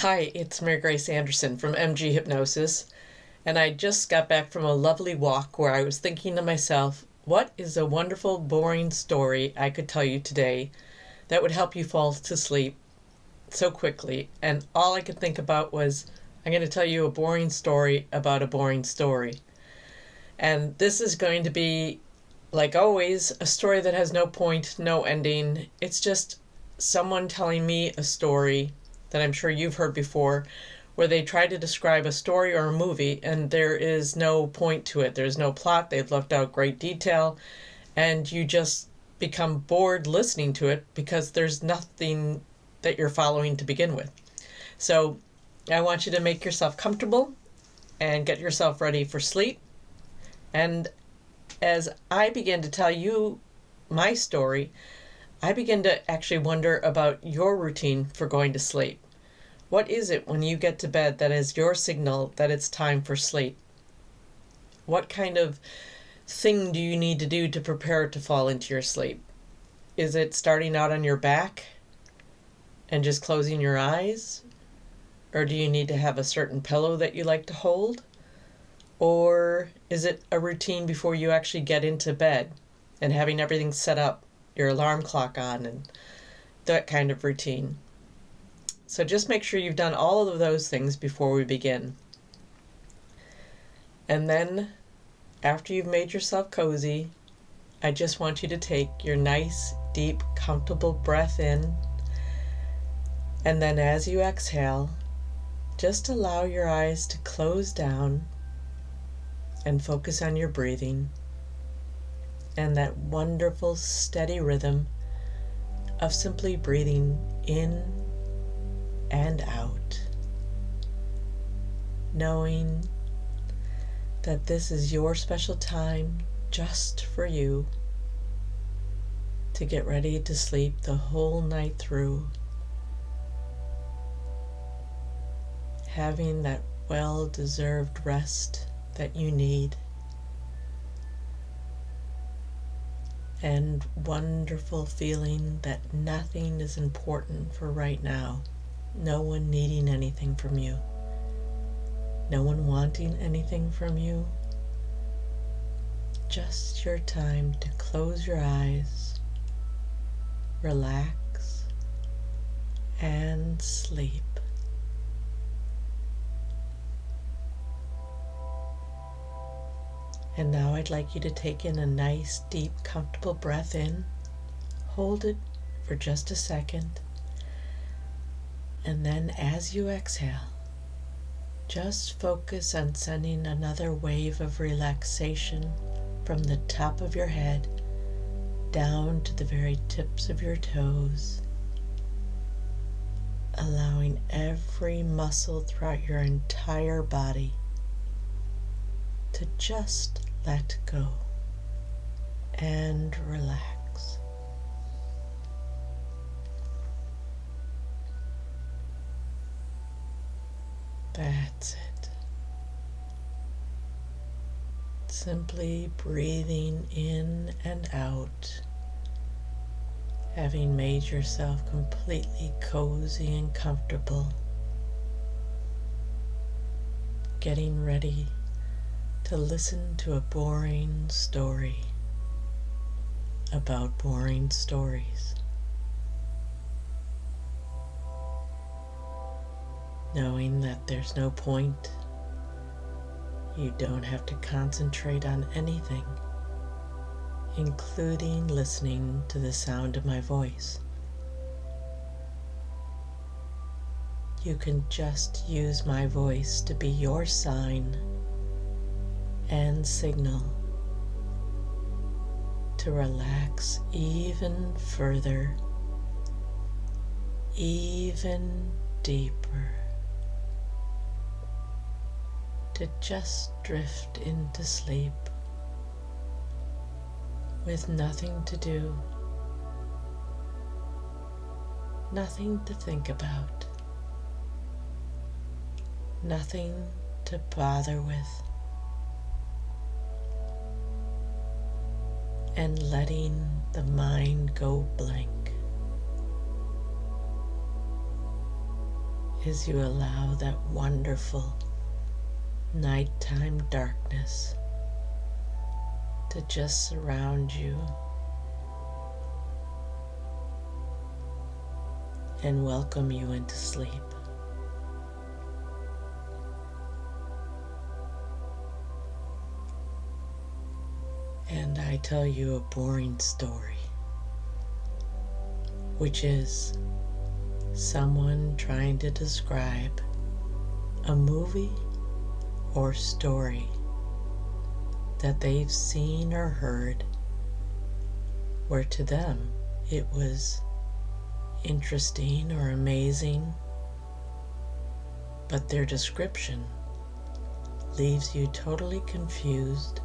Hi, it's Marygrace Anderson from MG Hypnosis, and I just got back from a lovely walk where I was thinking to myself, what is a wonderful, boring story I could tell you today that would help you fall to sleep so quickly? And all I could think about was, I'm going to tell you a boring story about a boring story. And this is going to be, like always, a story that has no point, no ending. It's just someone telling me a story that I'm sure you've heard before, where they try to describe a story or a movie and there is no point to it. There's no plot. They've left out great detail and you just become bored listening to it because there's nothing that you're following to begin with. So I want you to make yourself comfortable and get yourself ready for sleep. And as I begin to tell you my story, I begin to actually wonder about your routine for going to sleep. What is it when you get to bed that is your signal that it's time for sleep? What kind of thing do you need to do to prepare to fall into your sleep? Is it starting out on your back and just closing your eyes? Or do you need to have a certain pillow that you like to hold? Or is it a routine before you actually get into bed and having everything set up, your alarm clock on, and that kind of routine? So just make sure you've done all of those things before we begin. And then, after you've made yourself cozy, I just want you to take your nice, deep, comfortable breath in. And then as you exhale, just allow your eyes to close down and focus on your breathing and that wonderful, steady rhythm of simply breathing in and out, knowing that this is your special time just for you to get ready to sleep the whole night through, having that well-deserved rest that you need, and wonderful feeling that nothing is important for right now. No one needing anything from you. No one wanting anything from you. Just your time to close your eyes, relax, and sleep. And now I'd like you to take in a nice, deep, comfortable breath in. Hold it for just a second. And then as you exhale, just focus on sending another wave of relaxation from the top of your head down to the very tips of your toes, allowing every muscle throughout your entire body to just let go and relax. That's it. Simply breathing in and out, having made yourself completely cozy and comfortable, getting ready to listen to a boring story about boring stories. Knowing that there's no point, you don't have to concentrate on anything, including listening to the sound of my voice. You can just use my voice to be your sign and signal to relax even further, even deeper, to just drift into sleep with nothing to do, nothing to think about, nothing to bother with, and letting the mind go blank. as you allow that wonderful nighttime darkness to just surround you and welcome you into sleep. And I tell you a boring story, which is someone trying to describe a movie or story that they've seen or heard, where to them it was interesting or amazing, but their description leaves you totally confused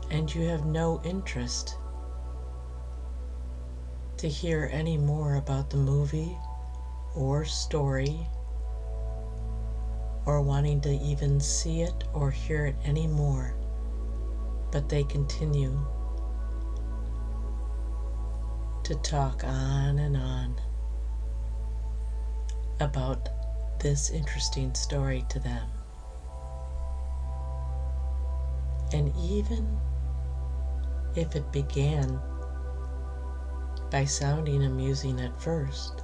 and you have no interest to hear any more about the movie or story, or wanting to even see it or hear it anymore, but they continue to talk on and on about this interesting story to them. And even if it began by sounding amusing at first,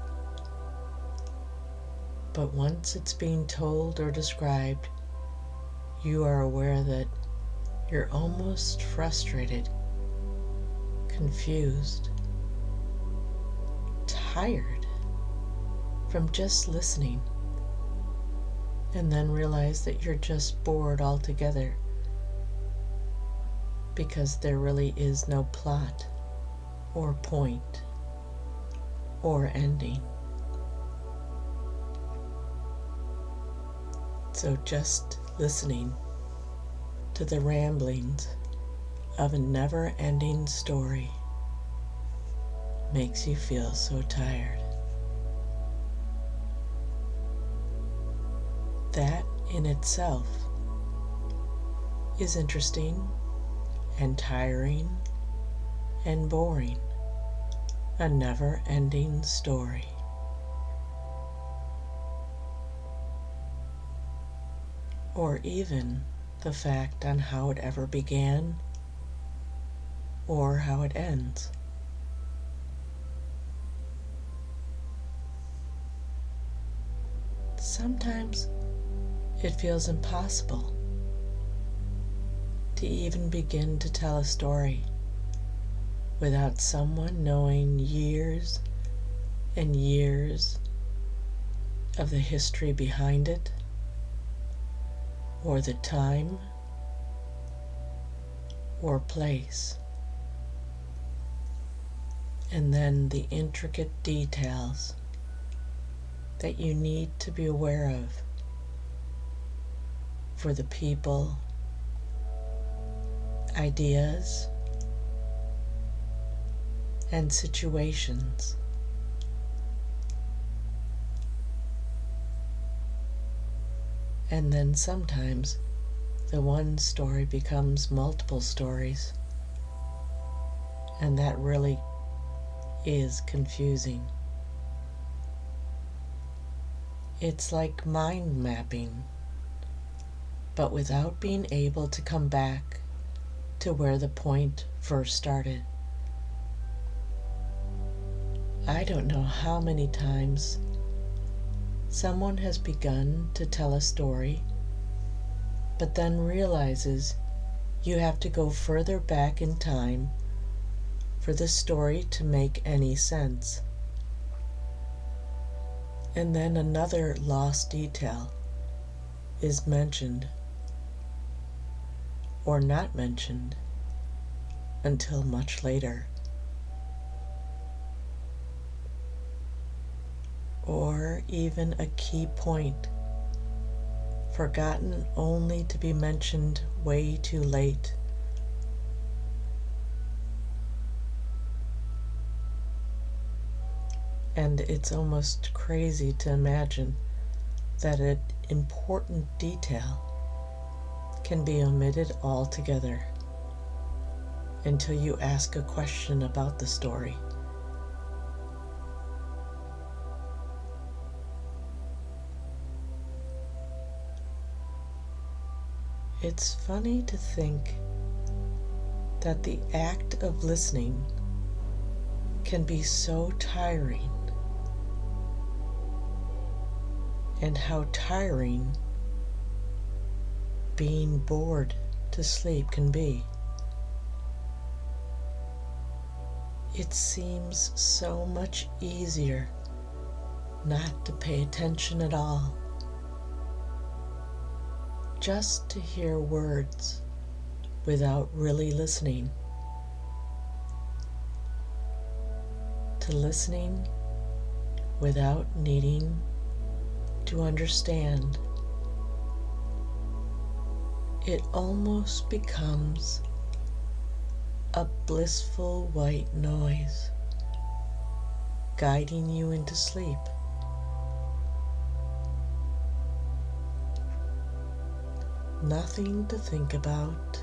but once it's being told or described, you are aware that you're almost frustrated, confused, tired from just listening, and then realize that you're just bored altogether because there really is no plot or point or ending. So just listening to the ramblings of a never-ending story makes you feel so tired. That in itself is interesting and tiring and boring, a never-ending story. Or even the fact on how it ever began or how it ends. Sometimes it feels impossible to even begin to tell a story without someone knowing years and years of the history behind it, or the time or place, and then the intricate details that you need to be aware of for the people, ideas, and situations. And then sometimes the one story becomes multiple stories, and that really is confusing. It's like mind mapping, but without being able to come back to where the point first started. I don't know how many times someone has begun to tell a story, but then realizes you have to go further back in time for the story to make any sense. And then another lost detail is mentioned or not mentioned until much later. Or even a key point forgotten only to be mentioned way too late. And it's almost crazy to imagine that an important detail can be omitted altogether until you ask a question about the story. It's funny to think that the act of listening can be so tiring, and how tiring being bored to sleep can be. It seems so much easier not to pay attention at all, just to hear words without really listening, to listening without needing to understand. It almost becomes a blissful white noise, guiding you into sleep. Nothing to think about,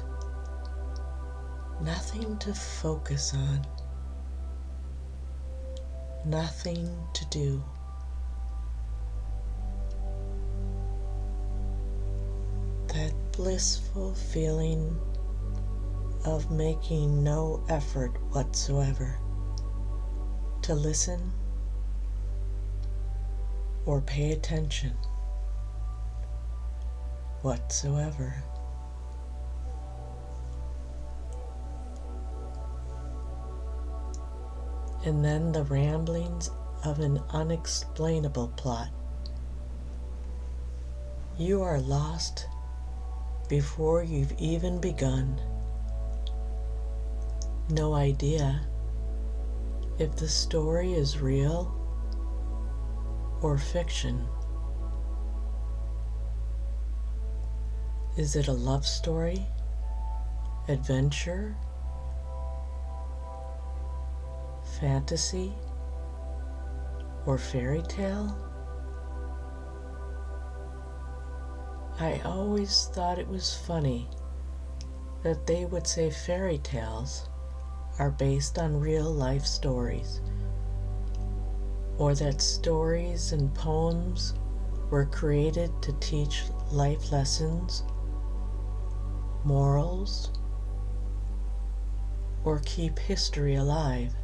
nothing to focus on, nothing to do. That blissful feeling of making no effort whatsoever to listen or pay attention whatsoever. And then the ramblings of an unexplainable plot. You are lost before you've even begun. No idea if the story is real or fiction. Is it a love story, adventure, fantasy, or fairy tale? I always thought it was funny that they would say fairy tales are based on real life stories, or that stories and poems were created to teach life lessons, morals, or keep history alive.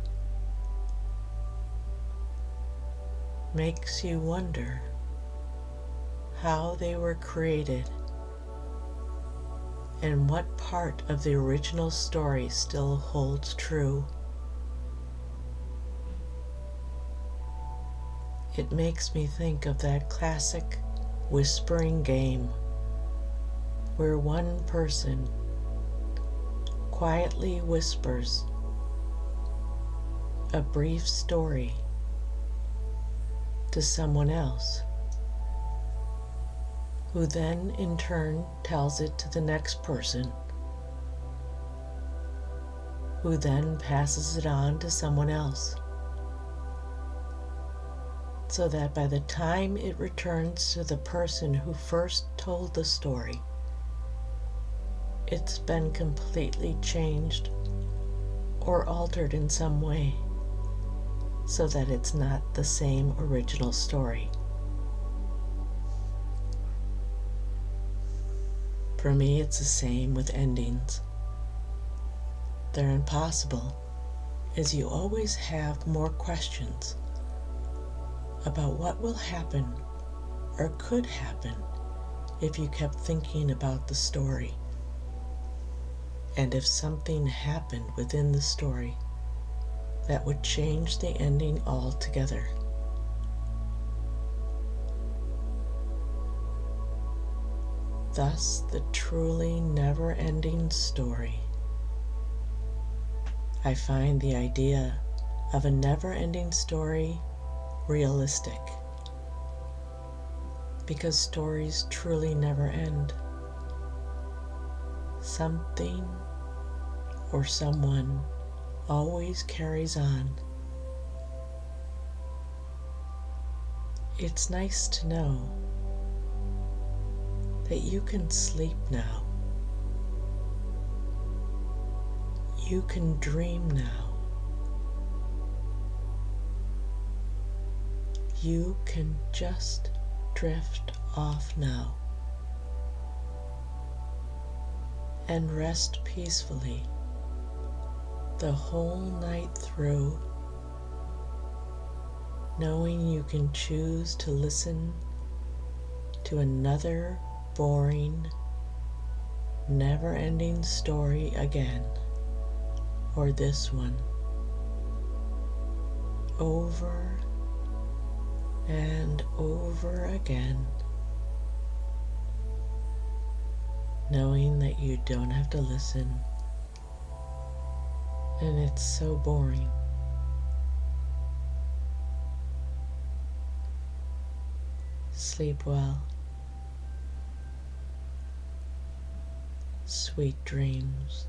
Makes you wonder how they were created and what part of the original story still holds true. It makes me think of that classic whispering game where one person quietly whispers a brief story to someone else, who then in turn tells it to the next person, who then passes it on to someone else, so that by the time it returns to the person who first told the story, it's been completely changed or altered in some way, so that it's not the same original story. For me, it's the same with endings. They're impossible, as you always have more questions about what will happen or could happen if you kept thinking about the story, and if something happened within the story that would change the ending altogether. Thus, the truly never-ending story. I find the idea of a never-ending story realistic, because stories truly never end. Something or someone always carries on. It's nice to know that you can sleep now. You can dream now. You can just drift off now. and rest peacefully the whole night through, knowing you can choose to listen to another boring, never-ending story again, or this one, over and over again, knowing that you don't have to listen, and it's so boring. Sleep well. Sweet dreams.